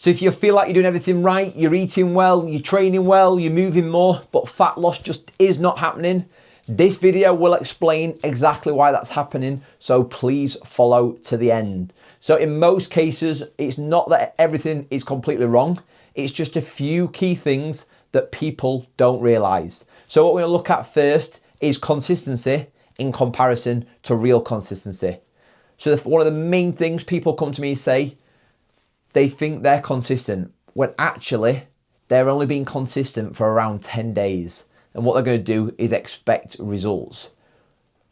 So if you feel like you're doing everything right, you're eating well, you're training well, you're moving more, but fat loss just is not happening, this video will explain exactly why that's happening. So please follow to the end. So in most cases, it's not that everything is completely wrong. It's just a few key things that people don't realize. So what we're gonna look at first is consistency in comparison to real consistency. So one of the main things people come to me say, they think they're consistent when actually they're only being consistent for around 10 days. And what they're going to do is expect results.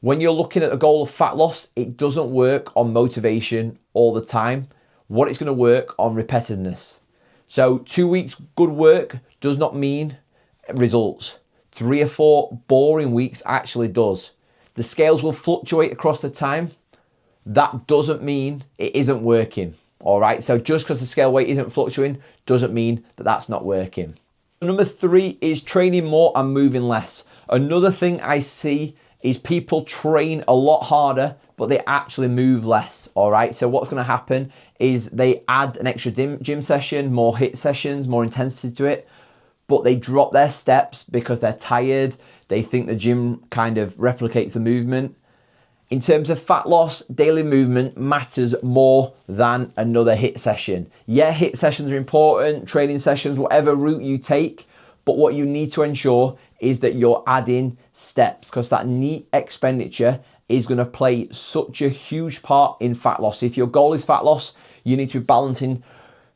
When you're looking at a goal of fat loss, it doesn't work on motivation all the time. What it's going to work on repetitiveness. So 2 weeks good work does not mean results. 3 or 4 boring weeks actually does. The scales will fluctuate across the time. That doesn't mean it isn't working. All right, so just because the scale weight isn't fluctuating doesn't mean that that's not working. Number 3 is training more and moving less. Another thing I see is people train a lot harder, but they actually move less. All right, so what's going to happen is they add an extra gym session, more HIIT sessions, more intensity to it, but they drop their steps because they're tired. They think the gym kind of replicates the movement. In terms of fat loss, daily movement matters more than another HIIT session. Yeah, HIIT sessions are important, training sessions, whatever route you take, but what you need to ensure is that you're adding steps, because that NEAT expenditure is going to play such a huge part in fat loss. If your goal is fat loss, you need to be balancing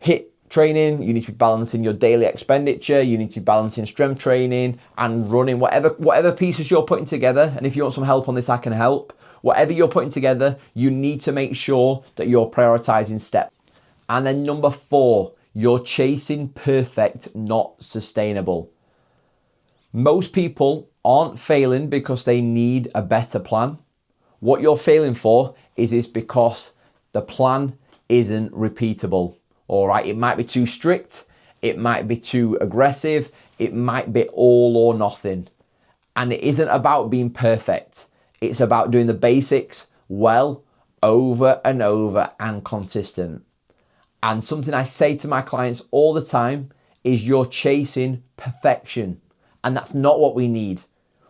HIIT training, you need to be balancing your daily expenditure, you need to be balancing strength training and running, whatever pieces you're putting together. And if you want some help on this, I can help. Whatever you're putting together, you need to make sure that you're prioritizing steps. And then number 4, you're chasing perfect, not sustainable. Most people aren't failing because they need a better plan. What you're failing for is because the plan isn't repeatable. All right, it might be too strict, it might be too aggressive, it might be all or nothing. And it isn't about being perfect. It's about doing the basics well, over and over, and consistent. And something I say to my clients all the time is you're chasing perfection. And that's not what we need.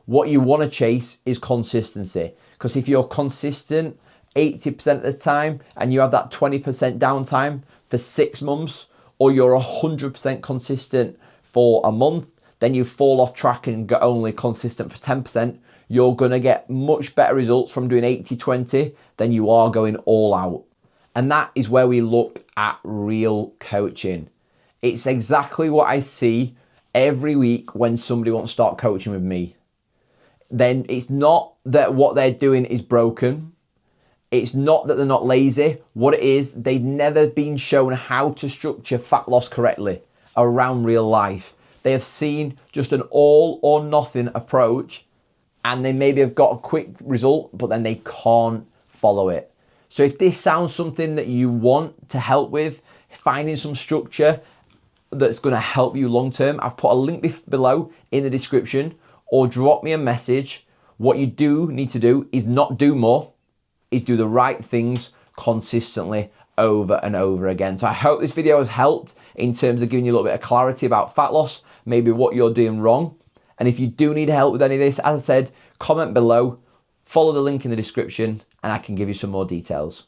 What you want to chase is consistency. Because if you're consistent 80% of the time and you have that 20% downtime for 6 months, or you're 100% consistent for a month, then you fall off track and get only consistent for 10%, you're going to get much better results from doing 80-20 than you are going all out. And that is where we look at real coaching. It's exactly what I see every week when somebody wants to start coaching with me. Then it's not that what they're doing is broken. It's not that they're not lazy. What it is, they've never been shown how to structure fat loss correctly around real life. They have seen just an all or nothing approach, and they maybe have got a quick result, but then they can't follow it. So if this sounds something that you want to help with, finding some structure that's going to help you long term, I've put a link below in the description, or drop me a message. What you do need to do is not do more, is do the right things consistently over and over again. So I hope this video has helped in terms of giving you a little bit of clarity about fat loss, maybe what you're doing wrong. And if you do need help with any of this, as I said, comment below, follow the link in the description, and I can give you some more details.